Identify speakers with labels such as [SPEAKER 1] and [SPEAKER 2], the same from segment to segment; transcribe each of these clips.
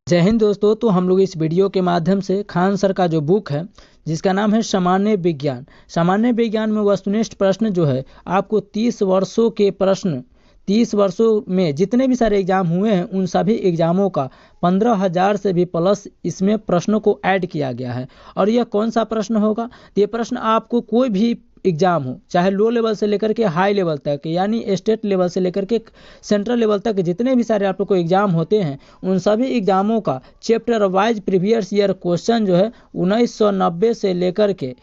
[SPEAKER 1] जय हिंद दोस्तों। तो हम लोग इस वीडियो के माध्यम से खान सर का जो बुक है जिसका नाम है सामान्य विज्ञान में वस्तुनिष्ठ प्रश्न जो है आपको 30 वर्षों के प्रश्न 30 वर्षों में जितने भी सारे एग्जाम हुए हैं उन सभी एग्जामों का 15,000 से भी प्लस इसमें प्रश्नों को ऐड किया गया है। और यह कौन सा प्रश्न होगा? ये प्रश्न आपको कोई भी एग्जाम हो, चाहे लो लेवल से लेकर के हाई लेवल तक, यानी स्टेट लेवल से लेकर के सेंट्रल लेवल तक जितने भी सारे आप लोग को एग्जाम होते हैं उन सभी एग्जामों का chapter wise previous year question जो है 1990 से लेकर के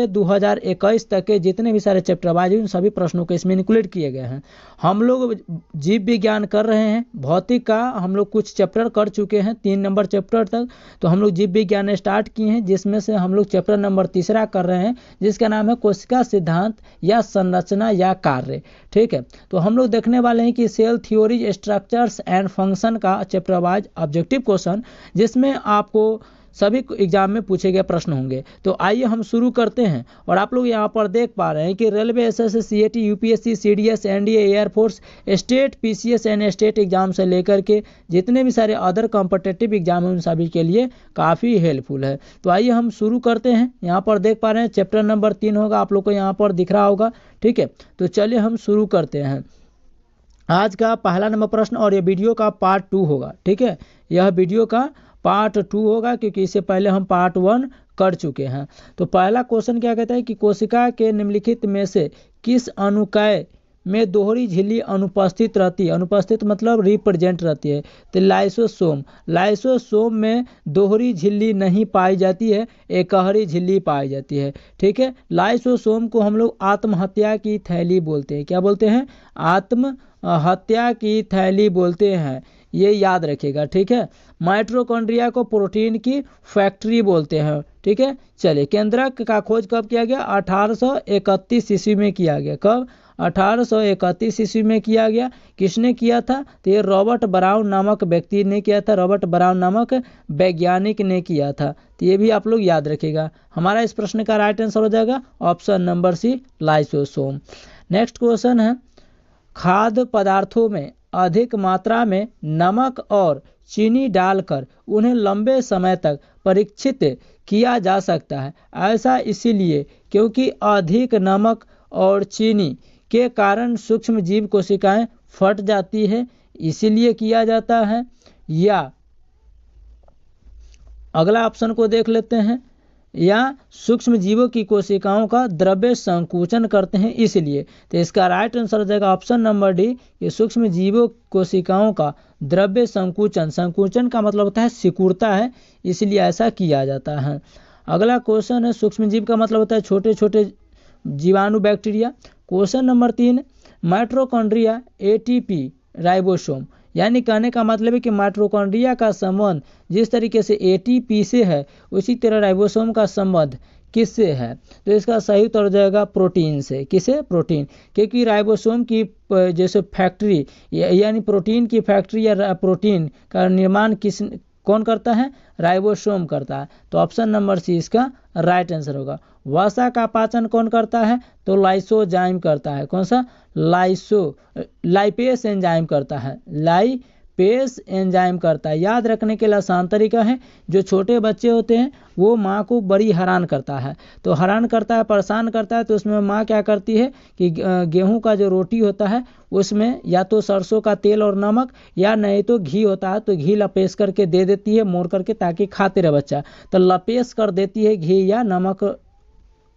[SPEAKER 1] 2021 तक के जितने भी सारे चैप्टर वाइज उन सभी प्रश्नों को इसमें इंक्लूड किए गए हैं। हम लोग जीव विज्ञान कर रहे हैं, भौतिक का हम लोग कुछ चैप्टर कर चुके हैं 3 नंबर चैप्टर तक। तो हम लोग जीव विज्ञान स्टार्ट किए हैं जिसमें से हम लोग चैप्टर नंबर 3 कर रहे हैं जिसका नाम है कोशिका सिद्धांत या संरचना या कार्य। ठीक है, तो हम लोग देखने वाले हैं कि cell theory, structures and function का चैप्टर वाइज ऑब्जेक्टिव क्वेश्चन जिसमें आपको सभी एग्जाम में पूछे गए प्रश्न होंगे। तो आइए हम शुरू करते हैं। और आप लोग यहाँ पर देख पा रहे हैं कि railway, SSC, CAT, UPSC, CDS, NDA, air force, state, PCS and state exam से लेकर के जितने भी सारे अदर कॉम्पिटिटिव एग्जाम हैं उन सभी के लिए काफ़ी हेल्पफुल है। तो आइए हम शुरू करते हैं। यहाँ पर देख पा रहे हैं चैप्टर नंबर 3 होगा, आप लोग को यहाँ पर दिख रहा होगा। ठीक है, तो चलिए हम शुरू करते हैं। आज का पहला नंबर प्रश्न और ये वीडियो का पार्ट 2 होगा। ठीक है, यह वीडियो का पार्ट 2 होगा क्योंकि इससे पहले हम पार्ट 1 कर चुके हैं। तो पहला क्वेश्चन क्या कहता है कि कोशिका के निम्नलिखित में से किस अनुकाय में दोहरी झिल्ली अनुपस्थित रहती है? अनुपस्थित मतलब रिप्रेजेंट रहती है। तो लाइसोसोम में दोहरी झिल्ली नहीं पाई जाती है, एकहरी झिल्ली पाई जाती है। ठीक है, लाइसोसोम को हम लोग आत्महत्या की थैली बोलते हैं। क्या बोलते हैं? आत्महत्या की थैली बोलते हैं, ये याद रखिएगा। ठीक है, माइटोकॉन्ड्रिया को प्रोटीन की फैक्ट्री बोलते हैं। ठीक है, चलिए केंद्रक का खोज कब किया गया? 1831 ईस्वी में किया गया। कब? 1831 ईस्वी में किया गया। किसने किया था? तो ये रॉबर्ट ब्राउन नामक व्यक्ति ने किया था, रॉबर्ट ब्राउन नामक वैज्ञानिक ने किया था। तो ये भी आप लोग याद रखिएगा। हमारा इस प्रश्न का राइट आंसर हो जाएगा option number C, lysosome. Next question है, खाद्य पदार्थों में अधिक मात्रा में नमक और चीनी डालकर उन्हें लंबे समय तक परीक्षित किया जा सकता है। ऐसा इसीलिए क्योंकि अधिक नमक और चीनी के कारण सूक्ष्म जीव कोशिकाएं फट जाती है, इसीलिए किया जाता है। या अगला ऑप्शन को देख लेते हैं, या सूक्ष्म जीवों की कोशिकाओं का द्रव्य संकुचन करते हैं इसलिए। तो इसका राइट आंसर हो जाएगा ऑप्शन नंबर डी, ये सूक्ष्म जीवों कोशिकाओं का द्रव्य संकुचन का मतलब होता है सिकुड़ता है, इसलिए ऐसा किया जाता है। अगला क्वेश्चन है, सूक्ष्म जीव का मतलब होता है छोटे छोटे जीवाणु, bacteria. Question number 3, mitochondria, ATP, ribosome, यानी कहने का मतलब है कि माइटोकॉन्ड्रिया का संबंध जिस तरीके से एटीपी से है उसी तरह राइबोसोम का संबंध किससे है? तो इसका सही उत्तर हो जाएगा प्रोटीन से। किसे? प्रोटीन, क्योंकि राइबोसोम की जैसे फैक्ट्री यानी प्रोटीन की फैक्ट्री या प्रोटीन का निर्माण कौन करता है? राइबोसोम करता है। तो ऑप्शन नंबर सी इसका राइट आंसर होगा। वसा का पाचन कौन करता है? तो लाइसोजाइम करता है। कौन सा? लाइपेस एंजाइम करता है, लाइपेस एंजाइम करता है। याद रखने के लिए आसान तरीका है, जो छोटे बच्चे होते हैं वो माँ को बड़ी हैरान करता है, तो हैरान करता है, परेशान करता है, तो उसमें माँ क्या करती है कि गेहूं का जो रोटी होता है उसमें या तो सरसों का तेल और नमक या नहीं तो घी होता है तो घी लपेस करके दे देती है मोड़ करके, ताकि खाते रहे बच्चा। तो लपेस कर देती है घी या नमक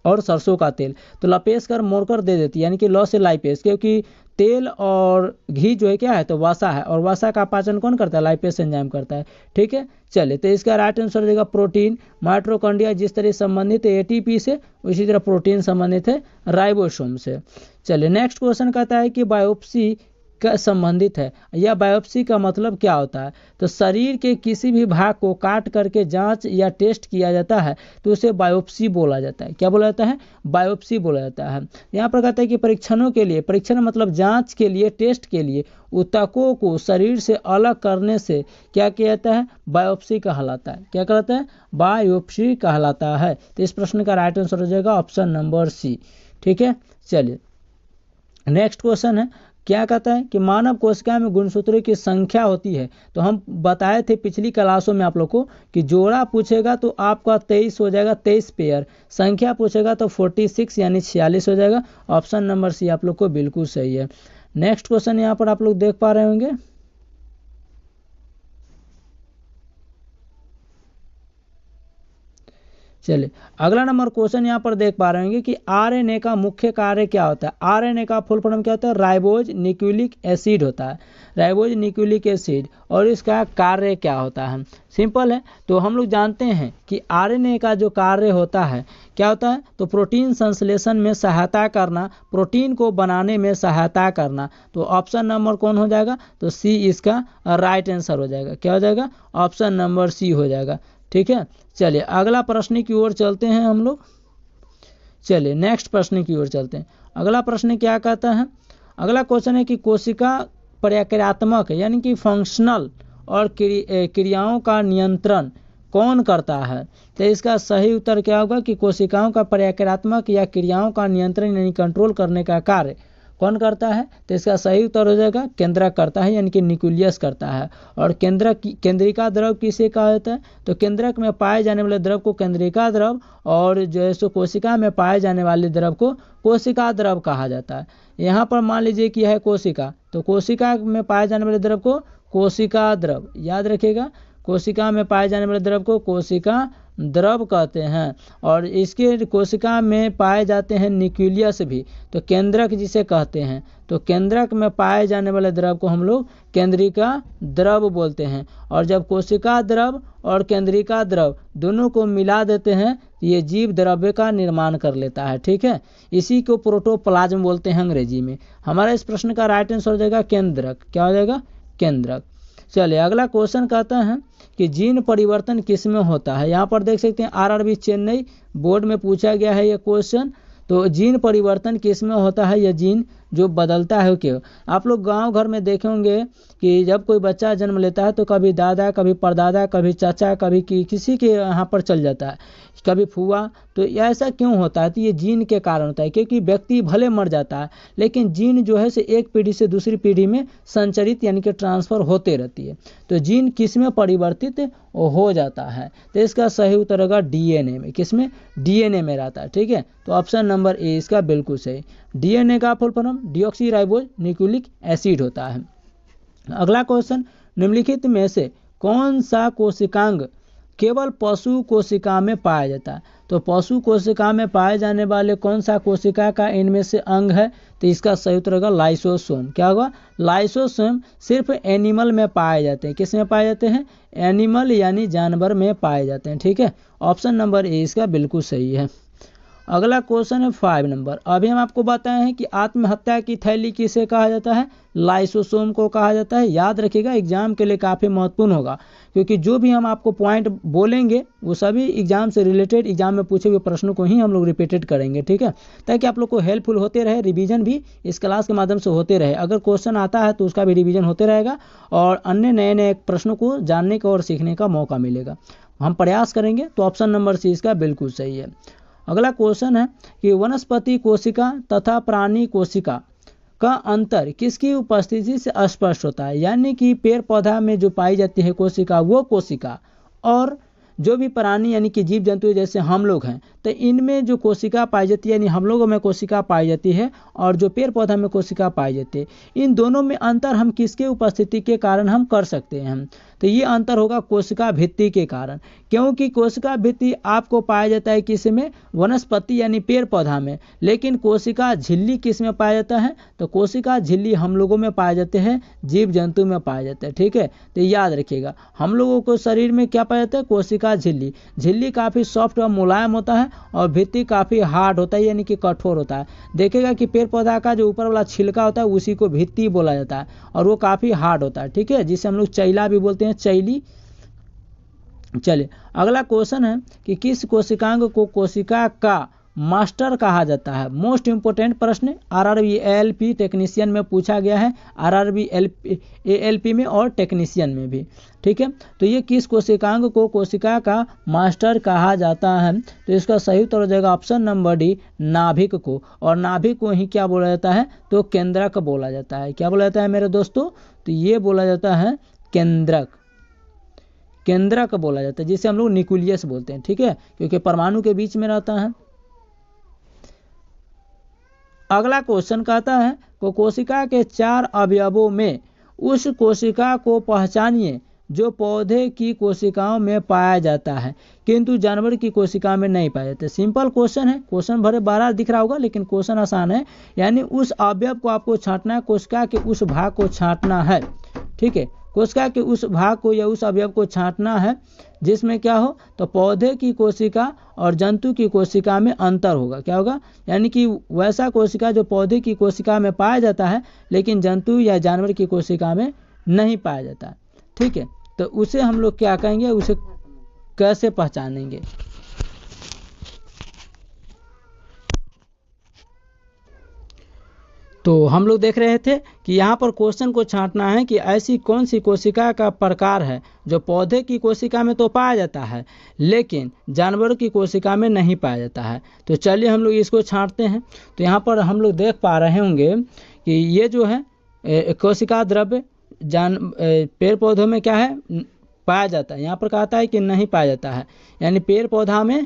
[SPEAKER 1] और सरसों का तेल, तो लपेस कर मोड़ कर दे देती है, यानी कि लॉ से लाइपेस, क्योंकि तेल और घी जो है क्या है? तो वसा है, और वसा का पाचन कौन करता है? लाइपेस एंजाइम करता है। ठीक है, चलिए तो इसका राइट आंसर हो जाएगा प्रोटीन। माइटोकॉन्ड्रिया जिस तरह संबंधित है एटीपी से, उसी तरह प्रोटीन संबंधित है राइबोसोम से। चलिए नेक्स्ट क्वेश्चन कहता है कि बायोप्सी का संबंधित है, या बायोप्सी का मतलब क्या होता है? तो शरीर के किसी भी भाग को काट करके जांच या टेस्ट किया जाता है तो उसे बायोप्सी बोला जाता है। क्या बोला जाता है? बायोप्सी बोला जाता है। यहाँ पर कहता है कि परीक्षणों के लिए, परीक्षण मतलब जांच के लिए, टेस्ट के लिए ऊतकों को शरीर से अलग करने से क्या किया जाता है? बायोप्सी कहलाता है। क्या कहलाता है? बायोप्सी कहलाता है। तो इस प्रश्न का राइट आंसर हो जाएगा ऑप्शन नंबर सी। ठीक है, चलिए नेक्स्ट क्वेश्चन है, क्या कहता है कि मानव कोशिका में गुणसूत्रों की संख्या होती है। तो हम बताए थे पिछली क्लासों में आप लोग को कि जोड़ा पूछेगा तो आपका 23 हो जाएगा, 23 पेयर। संख्या पूछेगा तो 46 यानी 46 हो जाएगा। ऑप्शन नंबर सी आप लोग को बिल्कुल सही है। नेक्स्ट क्वेश्चन यहाँ पर आप लोग देख पा रहे होंगे। चलिए अगला नंबर क्वेश्चन यहाँ पर देख पा रहे होंगे कि आरएनए का मुख्य कार्य क्या होता है। आरएनए का फुल फॉर्म क्या होता है? राइबोज न्यूक्लिक एसिड होता है, राइबोज न्यूक्लिक एसिड। और इसका कार्य क्या होता है? सिंपल है। तो हम लोग जानते हैं कि आरएनए का जो कार्य होता है क्या होता है? तो प्रोटीन संश्लेषण में सहायता करना, प्रोटीन को बनाने में सहायता करना। तो ऑप्शन नंबर कौन हो जाएगा? तो सी इसका राइट आंसर हो जाएगा। क्या हो जाएगा? ऑप्शन नंबर सी हो जाएगा। ठीक है, चलिए अगला प्रश्न की ओर चलते हैं हम लोग। चलिए नेक्स्ट प्रश्न की ओर चलते हैं। अगला प्रश्न क्या कहता है? अगला क्वेश्चन है कि कोशिका प्रक्रियात्मक यानी कि फंक्शनल और क्रियाओं का नियंत्रण कौन करता है? तो इसका सही उत्तर क्या होगा कि कोशिकाओं का प्रक्रियात्मक या क्रियाओं का नियंत्रण यानी कंट्रोल करने का कार्य कौन करता है? तो इसका सही उत्तर हो जाएगा केंद्रक करता है, यानी कि न्यूक्लियस करता है। और केंद्रिका द्रव किसे कहा जाता है? तो केंद्रक में पाए जाने वाले द्रव को केंद्रिका द्रव, और जो है सो कोशिका में पाए जाने वाले द्रव को कोशिका द्रव कहा जाता है। यहाँ पर मान लीजिए कि है कोशिका, तो कोशिका में पाए जाने वाले द्रव को कोशिका द्रव, याद रखिएगा, कोशिका में पाए जाने वाले द्रव को कोशिका द्रव कहते हैं। और इसके कोशिका में पाए जाते हैं न्यूक्लियस भी, तो केंद्रक जिसे कहते हैं। तो केंद्रक में पाए जाने वाले द्रव को हम लोग केंद्रिका द्रव बोलते हैं। और जब कोशिका द्रव और केंद्रिका द्रव दोनों को मिला देते हैं तो ये जीव द्रव्य का निर्माण कर लेता है। ठीक है, इसी को प्रोटोप्लाज्म बोलते हैं अंग्रेजी में। हमारा इस प्रश्न का राइट आंसर हो जाएगा केंद्रक। क्या हो जाएगा? केंद्रक। चलिए अगला क्वेश्चन कहता है कि जीन परिवर्तन किस में होता है। यहाँ पर देख सकते हैं आरआरबी चेन्नई बोर्ड में पूछा गया है ये क्वेश्चन। तो जीन परिवर्तन किस में होता है? यह जीन जो बदलता है क्यों? आप लोग गांव घर में देखे होंगे कि जब कोई बच्चा जन्म लेता है तो कभी दादा, कभी परदादा, कभी चाचा, कभी किसी के यहाँ पर चल जाता है, कभी फुआ। तो ऐसा क्यों होता है? तो ये जीन के कारण होता है, क्योंकि व्यक्ति भले मर जाता है लेकिन जीन जो है से एक पीढ़ी से दूसरी पीढ़ी में संचरित यानी कि ट्रांसफर होते रहती है। तो जीन किस में परिवर्तित हो जाता है? तो इसका सही उत्तर होगा डीएनए में। किसमें? डीएनए में रहता है। ठीक है, तो ऑप्शन नंबर ए इसका बिल्कुल सही। डीएनए का full form deoxyribose nucleic acid होता है। अगला क्वेश्चन, निम्नलिखित में से कौन सा कोशिकांग केवल पशु कोशिका में पाया जाता है? तो पशु कोशिका में पाए जाने वाले कौन सा कोशिका का इनमें से अंग है? तो इसका सही उत्तर होगा लाइसोसोम। क्या होगा? लाइसोसोम सिर्फ एनिमल में पाए जाते हैं। किस में पाए जाते हैं? एनिमल यानी जानवर में पाए जाते हैं। ठीक है, ऑप्शन नंबर ए इसका बिल्कुल सही है। अगला क्वेश्चन है 5 नंबर। अभी हम आपको बताए हैं कि आत्महत्या की थैली किसे कहा जाता है? लाइसोसोम को कहा जाता है। याद रखिएगा, एग्जाम के लिए काफ़ी महत्वपूर्ण होगा, क्योंकि जो भी हम आपको पॉइंट बोलेंगे वो सभी एग्जाम से रिलेटेड, एग्जाम में पूछे हुए प्रश्नों को ही हम लोग रिपीटेड करेंगे। ठीक है, ताकि आप लोग को हेल्पफुल होते रहे, रिवीजन भी इस क्लास के माध्यम से होते रहे। अगर क्वेश्चन आता है तो उसका भी रिवीजन होते रहेगा और अन्य नए नए प्रश्नों को जानने का और सीखने का मौका मिलेगा। हम प्रयास करेंगे। तो ऑप्शन नंबर सी इसका बिल्कुल सही है। अगला क्वेश्चन है कि वनस्पति कोशिका तथा प्राणी कोशिका का अंतर किसकी उपस्थिति से स्पष्ट होता है? यानी कि पेड़ पौधा में जो पाई जाती है कोशिका, वो कोशिका, और जो भी प्राणी यानी कि जीव जंतु जैसे हम लोग हैं, तो इनमें जो कोशिका पाई जाती है, यानी हम लोगों में कोशिका पाई जाती है और जो पेड़ पौधा में कोशिका पाई जाती है, इन दोनों में अंतर हम किसके उपस्थिति के कारण हम कर सकते हैं? तो ये अंतर होगा कोशिका भित्ति के कारण। क्योंकि कोशिका भित्ति आपको पाया जाता है किस में? वनस्पति यानी पेड़ पौधा में। लेकिन कोशिका झिल्ली किस में पाया जाता है? तो कोशिका झिल्ली हम लोगों में पाए जाते हैं, जीव जंतु में पाया जाता है। ठीक है, तो याद रखिएगा, हम लोगों को शरीर में क्या पाया जाता है? कोशिका झिल्ली। झिल्ली काफ़ी सॉफ्ट और मुलायम होता है और भित्ति काफ़ी हार्ड होता है, यानी कि कठोर होता है। देखिएगा कि पेड़ पौधा का जो ऊपर वाला छिलका होता है उसी को भित्ति बोला जाता है और वो काफ़ी हार्ड होता है। ठीक है, जिसे हम लोग चैला भी बोलते हैं, चैली। चलिए अगला क्वेश्चन है कि किस कोशिकांग को कोशिका का मास्टर कहा जाता है? मोस्ट इंपोर्टेंट प्रश्न आरआरबी एएलपी टेक्नीशियन में पूछा गया है, आरआरबी एएलपी में और टेक्नीशियन में भी। ठीक है, तो ये किस कोशिकांग को कोशिका का मास्टर कहा जाता है? तो इसका सही उत्तर हो जाएगा ऑप्शन नंबर डी, नाभिक को। और नाभिक को ही क्या बोला जाता है? तो केंद्रक बोला जाता है। क्या बोला जाता है मेरे दोस्तों? तो ये बोला जाता है केंद्रक, केंद्रक बोला जाता है, जिसे हम लोग न्यूक्लियस बोलते हैं। ठीक है, क्योंकि परमाणु के बीच में रहता है। अगला क्वेश्चन कहता है कोशिका के 4 अवयवों में उस कोशिका को पहचानिए जो पौधे की कोशिकाओं में पाया जाता है किंतु जानवर की कोशिका में नहीं पाया जाता। सिंपल क्वेश्चन है, क्वेश्चन भरे 12 दिख रहा होगा, लेकिन क्वेश्चन आसान है। यानी उस अवयव को आपको छांटना है, कोशिका के उस भाग को छांटना है। ठीक है, कोशिका के उस भाग को या उस अवयव को छांटना है जिसमें क्या हो? तो पौधे की कोशिका और जंतु की कोशिका में अंतर होगा। क्या होगा? यानी कि वैसा कोशिका जो पौधे की कोशिका में पाया जाता है लेकिन जंतु या जानवर की कोशिका में नहीं पाया जाता है। ठीक है, तो उसे हम लोग क्या कहेंगे, उसे कैसे पहचानेंगे? तो हम लोग देख रहे थे कि यहाँ पर क्वेश्चन को छांटना है कि ऐसी कौन सी कोशिका का प्रकार है जो पौधे की कोशिका में तो पाया जाता है लेकिन जानवरों की कोशिका में नहीं पाया जाता है। तो चलिए हम लोग इसको छांटते हैं। तो यहाँ पर हम लोग देख पा रहे होंगे कि ये जो है कोशिका द्रव्य पेड़ पौधों में क्या है? पाया जाता है। यहाँ पर कहता है कि नहीं पाया जाता है, यानी पेड़ पौधा में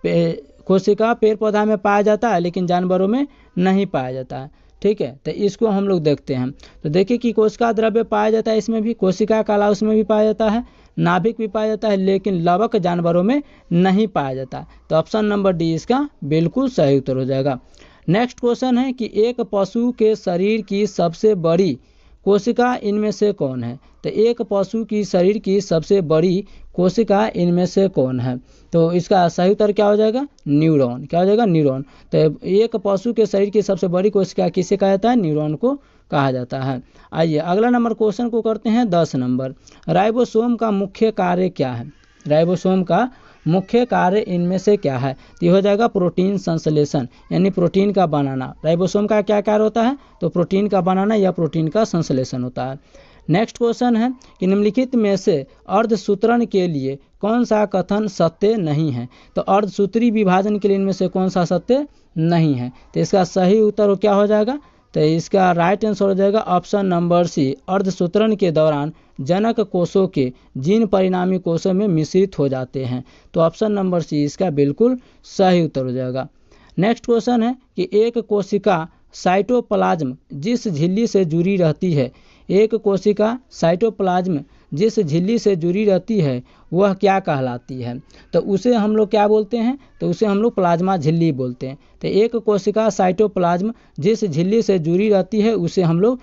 [SPEAKER 1] कोशिका पेड़ पौधा में पाया जाता है लेकिन जानवरों में नहीं पाया जाता है। ठीक है, तो इसको हम लोग देखते हैं। तो देखिए कि कोशिका द्रव्य पाया जाता है, इसमें भी कोशिका का लाभ उसमें भी पाया जाता है, नाभिक भी पाया जाता है, लेकिन लवक जानवरों में नहीं पाया जाता। तो ऑप्शन नंबर डी इसका बिल्कुल सही उत्तर हो जाएगा। नेक्स्ट क्वेश्चन है कि एक पशु के शरीर की सबसे बड़ी कोशिका इनमें से कौन है? तो एक पशु की शरीर की सबसे बड़ी कोशिका इनमें से कौन है? तो इसका सही उत्तर क्या हो जाएगा? न्यूरॉन। क्या हो जाएगा? न्यूरॉन। तो एक पशु के शरीर की सबसे बड़ी कोशिका किसे कहा जाता है? न्यूरॉन को कहा जाता है। आइए अगला नंबर क्वेश्चन को करते हैं 10 नंबर। राइबोसोम का मुख्य कार्य क्या है? राइबोसोम का मुख्य कार्य इनमें से क्या है? तो ये हो जाएगा प्रोटीन संश्लेषण, यानी प्रोटीन का बनाना। राइबोसोम का क्या कार्य होता है? तो प्रोटीन का बनाना या प्रोटीन का संश्लेषण होता है। नेक्स्ट क्वेश्चन है कि निम्नलिखित में से अर्धसूत्रण के लिए कौन सा कथन सत्य नहीं है? तो अर्धसूत्री विभाजन के लिए इनमें से कौन सा सत्य नहीं है? तो इसका सही उत्तर क्या हो जाएगा? तो इसका राइट आंसर हो जाएगा ऑप्शन नंबर सी, अर्धसूत्रण के दौरान जनक कोषों के जीन परिणामी कोषों में मिश्रित हो जाते हैं। तो ऑप्शन नंबर सी इसका बिल्कुल सही उत्तर हो जाएगा। नेक्स्ट क्वेश्चन है कि एक कोशिका साइटोप्लाज्म जिस झिल्ली से जुड़ी रहती है, एक कोशिका साइटोप्लाज्म जिस झिल्ली से जुड़ी रहती है वह क्या कहलाती है? तो उसे हम लोग क्या बोलते हैं? तो उसे हम लोग प्लाज्मा झिल्ली बोलते हैं। तो एक कोशिका साइटोप्लाज्म जिस झिल्ली से जुड़ी रहती है उसे हम लोग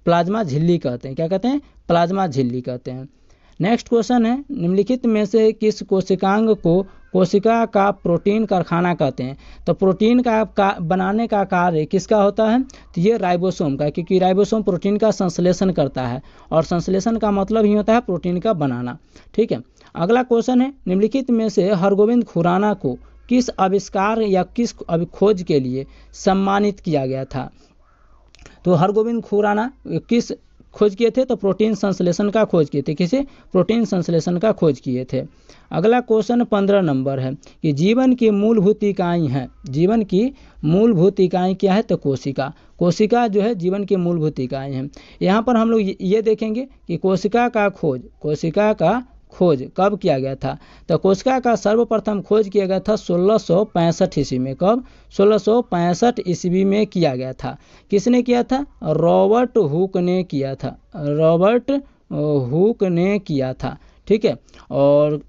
[SPEAKER 1] प्लाज्मा झिल्ली कहते हैं। क्या कहते हैं? प्लाज्मा झिल्ली कहते हैं। नेक्स्ट क्वेश्चन है निम्नलिखित में से किस कोशिकांग को कोशिका का प्रोटीन कारखाना कहते हैं? तो प्रोटीन का बनाने का कार्य किसका होता है? तो ये राइबोसोम का, क्योंकि राइबोसोम प्रोटीन का संश्लेषण करता है और संश्लेषण का मतलब ही होता है प्रोटीन का बनाना। ठीक है, अगला क्वेश्चन है निम्नलिखित में से हरगोविंद खुराना को किस आविष्कार या किस खोज के लिए सम्मानित किया गया था? तो हरगोविंद खुराना किस खोज किए थे? तो प्रोटीन संश्लेषण का खोज किए थे। किसे? प्रोटीन संश्लेषण का खोज किए थे। अगला क्वेश्चन 15 नंबर है कि जीवन की मूलभूत इकाई है। जीवन की मूलभूत इकाई क्या है? तो कोशिका। कोशिका जो है जीवन की मूलभूत इकाई है। यहाँ पर हम लोग ये देखेंगे कि कोशिका का खोज कब किया गया था? तो कोशिका का सर्वप्रथम खोज किया गया था 1665 ईस्वी में। कब? 1665 ईस्वी में किया गया था। किसने किया था? रॉबर्ट हुक ने किया था। रॉबर्ट हुक ने किया था। ठीक है, और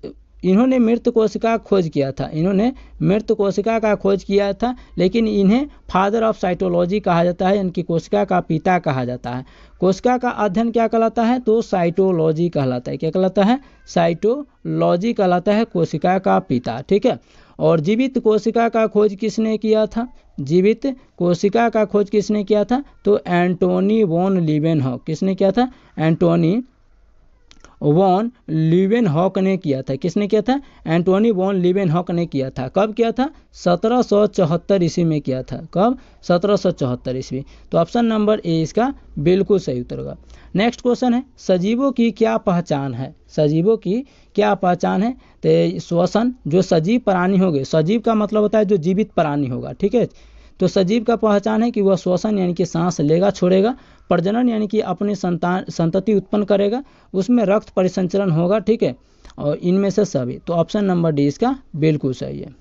[SPEAKER 1] इन्होंने मृत कोशिका खोज किया था। इन्होंने मृत कोशिका का खोज किया था, लेकिन इन्हें फादर ऑफ साइटोलॉजी कहा जाता है, इनकी कोशिका का पिता कहा जाता है। कोशिका का अध्ययन क्या कहलाता है? तो साइटोलॉजी कहलाता है। क्या कहलाता है? साइटोलॉजी कहलाता है कोशिका का पिता। ठीक है, और जीवित कोशिका का खोज किसने किया था? जीवित कोशिका का खोज किसने किया था? तो एंटोनी वॉन लीवेनहॉक। किसने किया था? एंटोनी वॉन लीवेनहॉक ने किया था। किसने किया था? एंटोनी वॉन लीवेनहॉक ने किया था। कब किया था? 1774 ईस्वी में किया था। कब? 1774 ईस्वी। तो ऑप्शन नंबर ए इसका बिल्कुल सही उत्तर होगा। नेक्स्ट क्वेश्चन है, सजीवों की क्या पहचान है? सजीवों की क्या पहचान है? तो श्वसन, जो सजीव प्राणी होंगे, सजीव का मतलब होता है जो जीवित प्राणी होगा, ठीक है। तो सजीव का पहचान है कि वह श्वसन यानी कि सांस लेगा छोड़ेगा, प्रजनन यानी कि अपनी संतति उत्पन्न करेगा, उसमें रक्त परिसंचरण होगा, ठीक है, और इनमें से सभी। तो ऑप्शन नंबर डी इसका बिल्कुल सही है।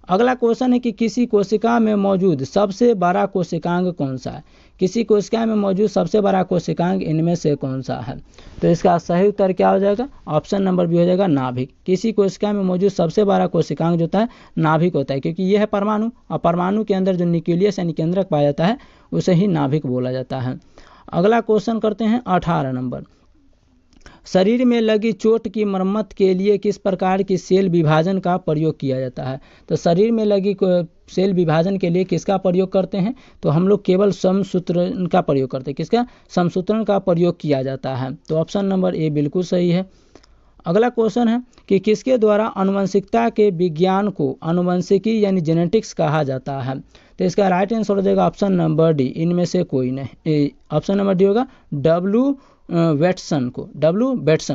[SPEAKER 1] अगला क्वेश्चन है कि किसी कोशिका में मौजूद सबसे बड़ा कोशिकांग कौन सा है? किसी कोशिका में मौजूद सबसे बड़ा कोशिकांग इनमें से कौन सा है? तो इसका सही उत्तर क्या हो जाएगा? ऑप्शन नंबर बी हो जाएगा, नाभिक। किसी कोशिका में मौजूद सबसे बड़ा कोशिकांग जो होता है नाभिक होता है, क्योंकि यह है परमाणु, और परमाणु के अंदर जो न्यूक्लियस यानी केंद्रक पाया जाता है उसे ही नाभिक बोला जाता है। अगला क्वेश्चन करते हैं 18 नंबर। शरीर में लगी चोट की मरम्मत के लिए किस प्रकार की सेल विभाजन का प्रयोग किया जाता है? तो शरीर में लगी सेल विभाजन के लिए किसका प्रयोग करते हैं? तो हम लोग केवल समसूत्रण का प्रयोग करते हैं। किसका? समसूत्रण का प्रयोग किया जाता है। तो ऑप्शन नंबर ए बिल्कुल सही है। अगला क्वेश्चन है कि किसके द्वारा आनुवंशिकता के विज्ञान को आनुवंशिकी यानी जेनेटिक्स कहा जाता है? तो इसका राइट आंसर हो जाएगा ऑप्शन नंबर डी, इनमें से कोई नहीं। ऑप्शन नंबर डी होगा डब्ल्यू वेटसन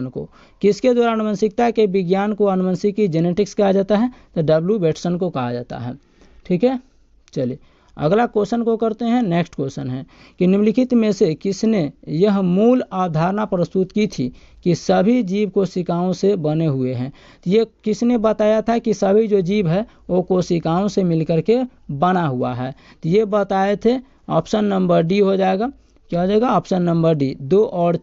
[SPEAKER 1] को। किसके द्वारा आनुवंशिकता के विज्ञान को आनुवंशिकी जेनेटिक्स कहा जाता है? तो डब्ल्यू वेटसन को कहा जाता है, ठीक है। चलिए अगला क्वेश्चन को करते हैं। नेक्स्ट क्वेश्चन है कि निम्नलिखित में से किसने यह मूल अवधारणा प्रस्तुत की थी कि सभी जीव कोशिकाओं से बने हुए हैं? तो ये किसने बताया था कि सभी जो जीव है वो कोशिकाओं से मिलकर के बना हुआ है? तो ये बताए थे, ऑप्शन नंबर डी हो जाएगा। क्या हो जाएगा? ऑप्शन नंबर डी, 2 और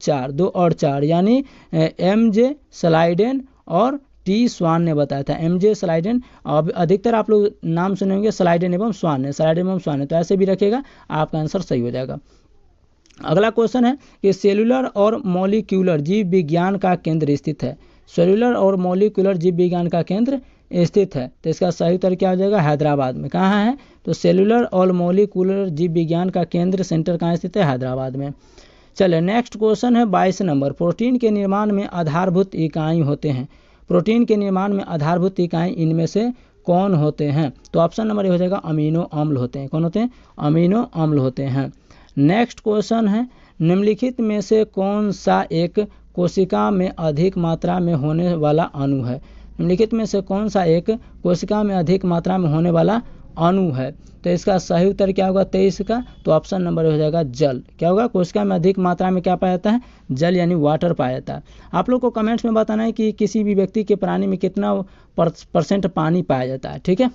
[SPEAKER 1] 4 यानी एम.जे. स्लाइडेन और टी स्वान ने बताया था। एम.जे. स्लाइडेन, अब अधिकतर आप लोग नाम सुने होंगे स्लाइडेन एवं स्वान है, तो ऐसे भी रखेगा, आपका आंसर सही हो जाएगा। अगला क्वेश्चन है कि सेलुलर और मॉलिक्यूलर जीव विज्ञान का केंद्र स्थित है। सेलुलर और मॉलिक्यूलर जीव विज्ञान का केंद्र स्थित है, तो इसका सही उत्तर क्या हो जाएगा? हैदराबाद में। कहाँ है? तो सेलुलर और मॉलिक्यूलर जीव विज्ञान का केंद्र सेंटर कहाँ स्थित है? हैदराबाद में। चलिए नेक्स्ट क्वेश्चन है 22 नंबर। प्रोटीन के निर्माण में आधारभूत इकाई होते हैं। प्रोटीन के निर्माण में आधारभूत इकाई इनमें से कौन होते हैं? तो ऑप्शन नंबर ए हो जाएगा, अमीनो अम्ल होते हैं। कौन होते हैं? अमीनो अम्ल होते हैं। नेक्स्ट क्वेश्चन है, निम्नलिखित में से कौन सा एक कोशिका में अधिक मात्रा में होने वाला अणु है? निम्नलिखित में से कौन सा एक कोशिका में अधिक मात्रा में होने वाला अणु है? तो इसका सही उत्तर क्या होगा 23 का? तो ऑप्शन नंबर हो जाएगा जल। क्या होगा? कोशिका में अधिक मात्रा में क्या पाया जाता है? जल यानी वाटर पाया जाता है। आप लोग को कमेंट्स में बताना है कि किसी भी व्यक्ति के प्राणी में कितना % पानी पाया जाता है, ठीक है।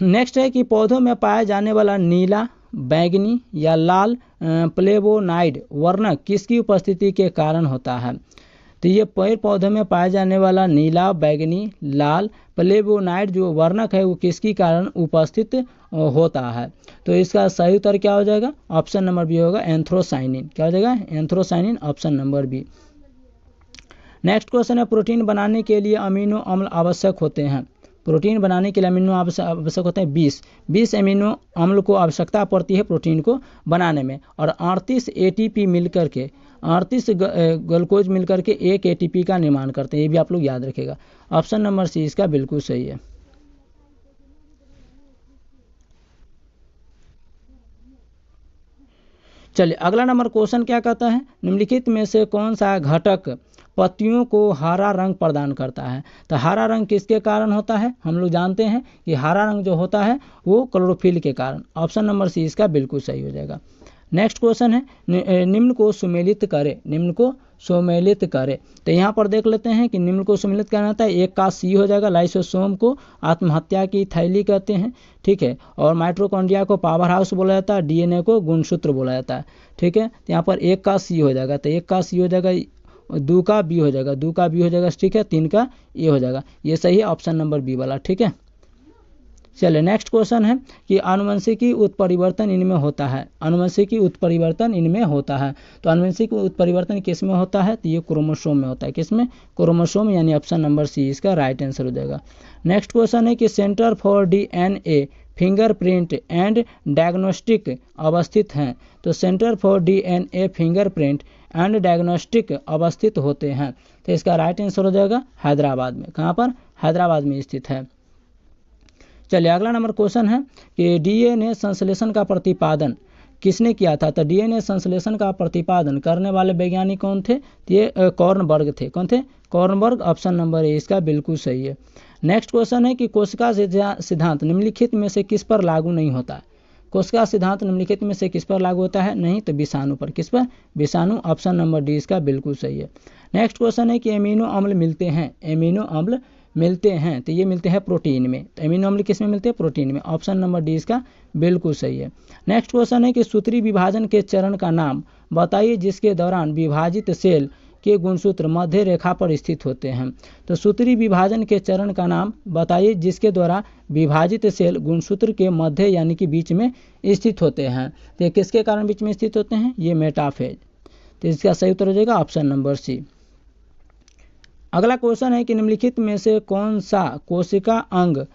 [SPEAKER 1] नेक्स्ट है कि पौधों में पाया जाने वाला नीला, बैंगनी या लाल फ्लेवोनाइड वर्णक किसकी उपस्थिति के कारण होता है? तो ये पेड़ पौधों में पाए जाने वाला नीला, बैंगनी, लाल फ्लेवोनाइड जो वर्णक है वो किसके कारण उपस्थित होता है? तो इसका सही उत्तर क्या हो जाएगा? ऑप्शन नंबर बी होगा, एंथ्रोसाइनिन। क्या हो जाएगा? Anthocyanin, option number B. Next question है, प्रोटीन बनाने के लिए अमीनो अम्ल आवश्यक होते हैं। प्रोटीन बनाने के लिए अमीनो आवश्यक होते हैं 20 अमीनो अम्ल को आवश्यकता पड़ती है प्रोटीन को बनाने में, और 38 ATP मिलकर के 38 ग्लूकोज मिलकर के 1 ATP का निर्माण करते हैं। ये भी आप लोग याद रखेगा। ऑप्शन नंबर सी इसका बिल्कुल सही है। चलिए अगला नंबर क्वेश्चन क्या कहता है, निम्नलिखित में से कौन सा घटक पत्तियों को हरा रंग प्रदान करता है? तो हरा रंग किसके कारण होता है? हम लोग जानते हैं कि हरा रंग जो होता है वो क्लोरोफिल के कारण। ऑप्शन नंबर सी इसका बिल्कुल सही हो जाएगा। नेक्स्ट क्वेश्चन है, निम्न को सुमेलित करे। निम्न को सुमेलित करे, तो यहाँ पर देख लेते हैं कि निम्न को सुमेलित करना था। एक का सी हो जाएगा, लाइसोसोम को आत्महत्या की थैली कहते हैं, ठीक है, और माइटोकॉन्ड्रिया को पावर हाउस बोला जाता है, DNA को गुणसूत्र बोला जाता है, ठीक है। तो यहाँ पर एक का सी हो जाएगा, तो एक का सी हो जाएगा, 2 का बी हो जाएगा, 2 का बी हो जाएगा, ठीक है, 3 का ए हो जाएगा। ये सही है, ऑप्शन नंबर बी वाला, ठीक है। चलिए नेक्स्ट क्वेश्चन है कि आनुवंशिकी उत्परिवर्तन इनमें होता है। आनुवंशिकी उत्परिवर्तन इनमें होता है, तो आनुवंशिक उत्परिवर्तन किस में होता है? तो ये क्रोमोसोम में होता है। किसमें? क्रोमोसोम, यानी ऑप्शन नंबर सी इसका राइट आंसर हो जाएगा। नेक्स्ट क्वेश्चन है कि centre for DNA fingerprint and diagnostic अवस्थित हैं। तो centre for DNA fingerprint and diagnostic अवस्थित होते हैं। तो इसका राइट आंसर हो जाएगा हैदराबाद में। कहाँ पर? हैदराबाद में स्थित है। चलिए अगला नंबर क्वेश्चन है कि डीएनए संश्लेषण का प्रतिपादन किसने किया था? तो डीएनए संश्लेषण का प्रतिपादन करने वाले वैज्ञानिक कौन थे? ये कॉर्नबर्ग थे। कौन थे? कॉर्नबर्ग। ऑप्शन नंबर ए इसका बिल्कुल सही है। नेक्स्ट क्वेश्चन है कि कोशिका सिद्धांत निम्नलिखित में से किस पर लागू नहीं होता है? कोशिका सिद्धांत निम्नलिखित में से किस पर लागू होता है? नहीं, तो विषाणु पर। किस पर? विषाणु। ऑप्शन नंबर डी इसका बिल्कुल सही है। नेक्स्ट क्वेश्चन है कि एमिनो अम्ल मिलते हैं, एमिनो अम्ल मिलते हैं, तो ये मिलते हैं प्रोटीन में। तो एमिनो अम्ल किस में मिलते हैं? प्रोटीन में। ऑप्शन नंबर डी इसका बिल्कुल सही है। नेक्स्ट क्वेश्चन है कि सूत्री विभाजन के चरण का नाम बताइए जिसके दौरान विभाजित सेल के गुणसूत्र मध्य रेखा पर स्थित होते हैं। तो सूत्री विभाजन के चरण का नाम बताइए जिसके द्वारा विभाजित सेल गुणसूत्र के मध्य यानी कि बीच में स्थित होते हैं। तो ये किसके कारण बीच में स्थित होते हैं? ये मेटाफेज। तो इसका सही उत्तर हो जाएगा ऑप्शन नंबर सी। अगला क्वेश्चन है कि निम्नलिखित में से कौन सा कोशिका अंग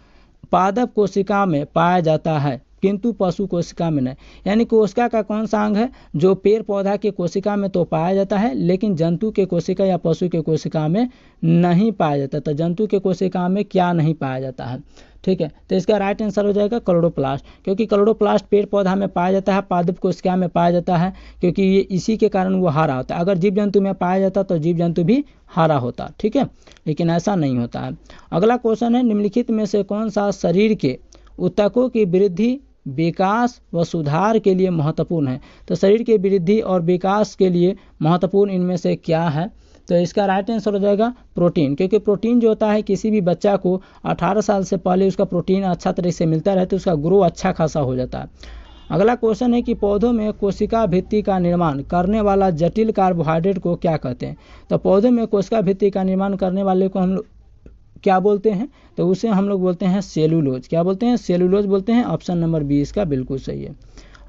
[SPEAKER 1] पादप कोशिका में पाया जाता है किंतु पशु कोशिका में नहीं? यानी कोशिका का कौन सा अंग है जो पेड़ पौधा के कोशिका में तो पाया जाता है लेकिन जंतु के कोशिका या पशु के कोशिका में नहीं पाया जाता? तो जंतु के कोशिका में क्या नहीं पाया जाता है? ठीक है, तो इसका राइट आंसर हो जाएगा क्लोरोप्लास्ट, क्योंकि क्लोरोप्लास्ट पेड़ पौधा में पाया जाता है, पादप कोशिका में पाया जाता है, क्योंकि ये इसी के कारण वो हरा होता है। अगर जीव जंतु में पाया जाता तो जीव जंतु भी हरा होता। ठीक है, लेकिन ऐसा नहीं होता है। अगला क्वेश्चन है निम्नलिखित में से कौन सा शरीर के ऊतकों की वृद्धि विकास व सुधार के लिए महत्वपूर्ण है? तो शरीर के वृद्धि और विकास के लिए महत्वपूर्ण इनमें से क्या है? तो इसका राइट आंसर हो जाएगा प्रोटीन, क्योंकि प्रोटीन जो होता है किसी भी बच्चा को 18 साल से पहले उसका प्रोटीन अच्छा तरह से मिलता रहे तो उसका ग्रो अच्छा खासा हो जाता है। अगला क्वेश्चन है कि पौधों में कोशिका भित्ति का निर्माण करने वाला जटिल कार्बोहाइड्रेट को क्या कहते हैं? तो पौधों में कोशिका भित्ति का निर्माण करने वाले को हम लोग क्या बोलते हैं? तो उसे हम लोग बोलते हैं सेलुलोज। क्या बोलते हैं? सेलुलोज बोलते हैं। ऑप्शन नंबर बी इसका बिल्कुल सही है।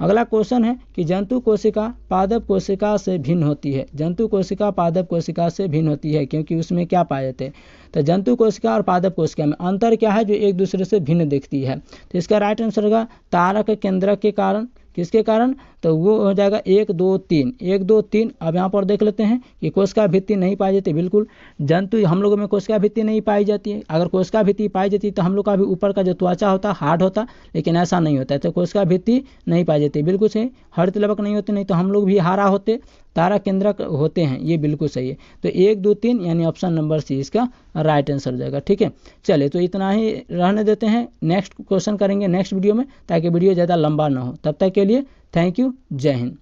[SPEAKER 1] अगला क्वेश्चन है कि जंतु कोशिका पादप कोशिका से भिन्न होती है। जंतु कोशिका पादप कोशिका से भिन्न होती है क्योंकि उसमें क्या पाए जाते हैं? तो जंतु कोशिका और पादप कोशिका में अंतर क्या है जो एक दूसरे से भिन्न दिखती है? तो इसका राइट आंसर होगा तारक केंद्रक के कारण। किसके कारण? तो वो हो जाएगा 1 2 3 1 2 3। अब यहाँ पर देख लेते हैं कि कोशिका भित्ति नहीं पाई जाती। बिल्कुल, जंतु हम लोगों में कोशिका भित्ति नहीं पाई जाती है। अगर कोशिका भित्ति पाई जाती तो हम लोग का भी ऊपर का जो त्वचा होता हार्ड होता, लेकिन ऐसा नहीं होता है। तो कोशिका भित्ति नहीं पाई जाती, बिल्कुल सही। हरित लवक नहीं होते, नहीं तो हम लोग भी हरा होते। तारा केंद्रक होते हैं, ये बिल्कुल सही है। तो 1 2 3 यानी ऑप्शन नंबर सी इसका राइट आंसर हो जाएगा। ठीक है, चलिए तो इतना ही रहने देते हैं। नेक्स्ट क्वेश्चन करेंगे नेक्स्ट वीडियो में, ताकि वीडियो ज़्यादा लंबा ना हो। तब तक के लिए थैंक यू, जय हिंद।